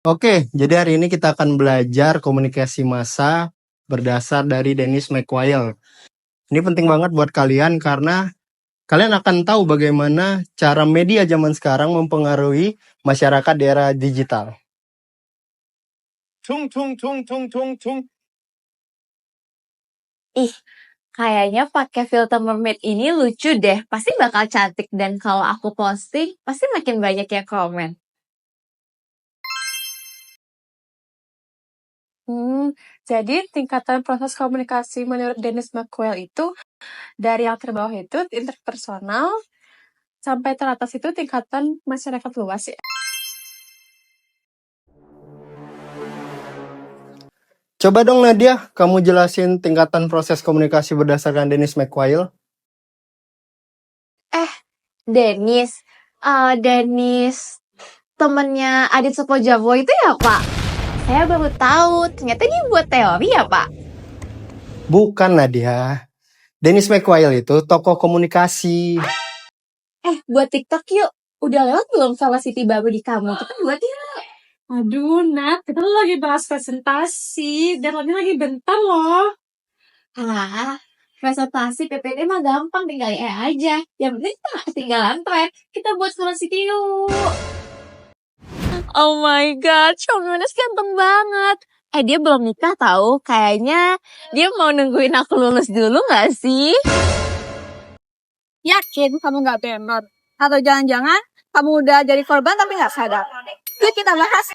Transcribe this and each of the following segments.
Oke, jadi hari ini kita akan belajar komunikasi massa berdasar dari Dennis McQuail. Ini penting banget buat kalian karena kalian akan tahu bagaimana cara media zaman sekarang mempengaruhi masyarakat di era digital. Tung tung tung tung tung tung. Ih, kayaknya pakai filter mermaid ini lucu deh. Pasti bakal cantik dan kalau aku posting, pasti makin banyak yang komen. Jadi tingkatan proses komunikasi menurut Dennis McQuail itu dari yang terbawah itu interpersonal sampai teratas itu tingkatan masyarakat luas ya. Coba dong Nadia, kamu jelasin tingkatan proses komunikasi berdasarkan Dennis McQuail. Dennis, Dennis temennya Adit Sukojarwo itu ya Pak? Saya baru tahu, ternyata dia buat teori ya Pak? Bukan Nadia. Dennis McQuail itu tokoh komunikasi. Buat TikTok yuk. Udah lewat belum Velocity baru di kamu? Kita buat yuk. Aduh, Nat, kita lagi bahas presentasi, deadline-nya lagi bentar loh. Presentasi PPT mah gampang, tinggal aja. Yang penting kita gak ketinggalan tren. Kita buat Velocity yuk. Oh my god, Shawn Mendes ganteng banget. Dia belum nikah tahu. Kayaknya dia mau nungguin aku lulus dulu gak sih? Yakin kamu gak bener? Atau jangan-jangan kamu udah jadi korban tapi gak sadar? Yuk kita bahas.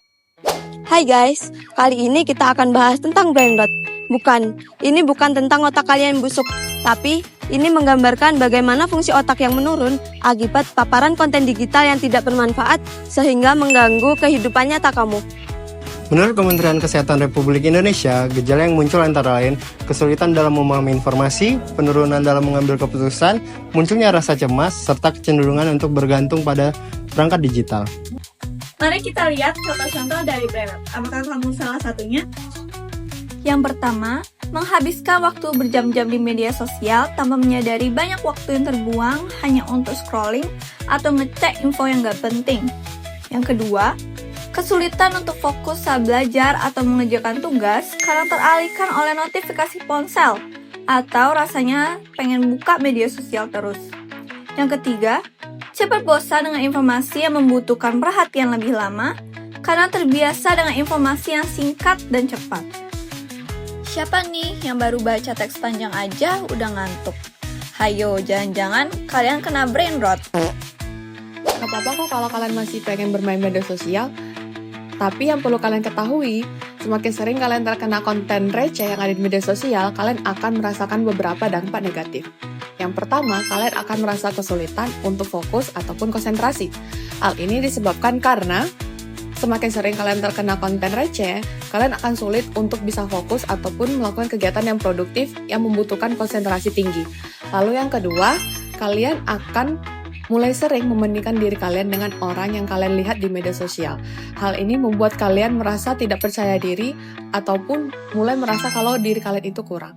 Hai guys, kali ini kita akan bahas tentang brain rot. Ini bukan tentang otak kalian yang busuk, tapi ini menggambarkan bagaimana fungsi otak yang menurun akibat paparan konten digital yang tidak bermanfaat sehingga mengganggu kehidupan nyata kamu. Menurut Kementerian Kesehatan Republik Indonesia, gejala yang muncul antara lain kesulitan dalam memahami informasi, penurunan dalam mengambil keputusan, munculnya rasa cemas, serta kecenderungan untuk bergantung pada perangkat digital. Mari kita lihat contoh-contoh dari brain rot. Apakah kamu salah satunya? Yang pertama, menghabiskan waktu berjam-jam di media sosial tanpa menyadari banyak waktu yang terbuang hanya untuk scrolling atau ngecek info yang gak penting. Yang kedua, kesulitan untuk fokus saat belajar atau mengerjakan tugas karena teralihkan oleh notifikasi ponsel atau rasanya pengen buka media sosial terus. Yang ketiga, cepat bosan dengan informasi yang membutuhkan perhatian lebih lama karena terbiasa dengan informasi yang singkat dan cepat. Siapa nih yang baru baca teks panjang aja udah ngantuk? Hayo, jangan-jangan kalian kena brain rot. Gak apa-apa kok kalau kalian masih pengen bermain media sosial. Tapi yang perlu kalian ketahui, semakin sering kalian terkena konten receh yang ada di media sosial, kalian akan merasakan beberapa dampak negatif. Yang pertama, kalian akan merasa kesulitan untuk fokus ataupun konsentrasi. Hal ini disebabkan karena semakin sering kalian terkena konten receh, kalian akan sulit untuk bisa fokus ataupun melakukan kegiatan yang produktif yang membutuhkan konsentrasi tinggi. Lalu yang kedua, kalian akan mulai sering membandingkan diri kalian dengan orang yang kalian lihat di media sosial. Hal ini membuat kalian merasa tidak percaya diri ataupun mulai merasa kalau diri kalian itu kurang.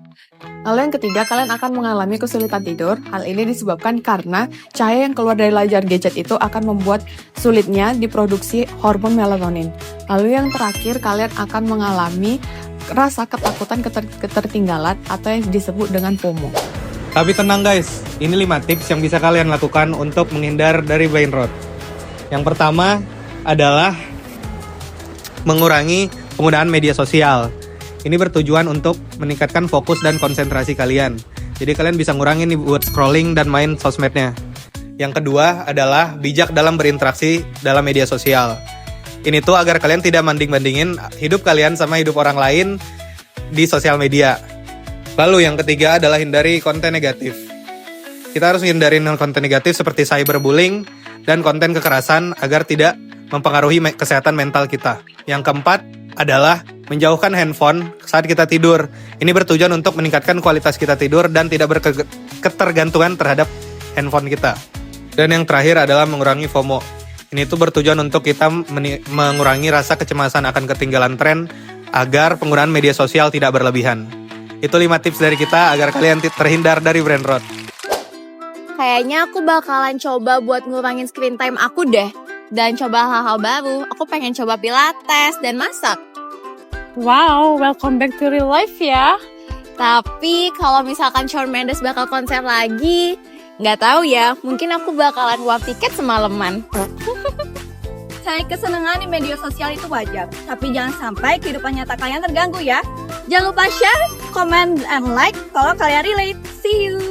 Lalu yang ketiga, kalian akan mengalami kesulitan tidur. Hal ini disebabkan karena cahaya yang keluar dari layar gadget itu akan membuat sulitnya diproduksi hormon melatonin. Lalu yang terakhir, kalian akan mengalami rasa ketakutan ketertinggalan atau yang disebut dengan FOMO. Tapi tenang guys, ini 5 tips yang bisa kalian lakukan untuk menghindar dari brain rot. Yang pertama adalah mengurangi penggunaan media sosial. Ini bertujuan untuk meningkatkan fokus dan konsentrasi kalian. Jadi kalian bisa ngurangin nih buat scrolling dan main sosmednya. Yang kedua adalah bijak dalam berinteraksi dalam media sosial. Ini tuh agar kalian tidak banding-bandingin hidup kalian sama hidup orang lain di sosial media. Lalu yang ketiga adalah hindari konten negatif. Kita harus hindarin konten negatif seperti cyberbullying dan konten kekerasan agar tidak mempengaruhi kesehatan mental kita. Yang keempat adalah menjauhkan handphone saat kita tidur. Ini bertujuan untuk meningkatkan kualitas kita tidur dan tidak berketergantungan terhadap handphone kita. Dan yang terakhir adalah mengurangi FOMO. Ini tuh bertujuan untuk kita mengurangi rasa kecemasan akan ketinggalan tren agar penggunaan media sosial tidak berlebihan. Itu 5 tips dari kita agar kalian terhindar dari brain rot. Kayaknya aku bakalan coba buat ngurangin screen time aku deh. dan coba hal-hal baru. Aku pengen coba pilates dan masak. Wow, welcome back to real life ya. Tapi kalau misalkan Shawn Mendes bakal konser lagi, nggak tahu ya, mungkin aku bakalan uap tiket semalaman. Cari kesenangan di media sosial itu wajar, tapi jangan sampai kehidupan nyata kalian terganggu ya. Jangan lupa share, comment, and like kalau kalian relate. See you!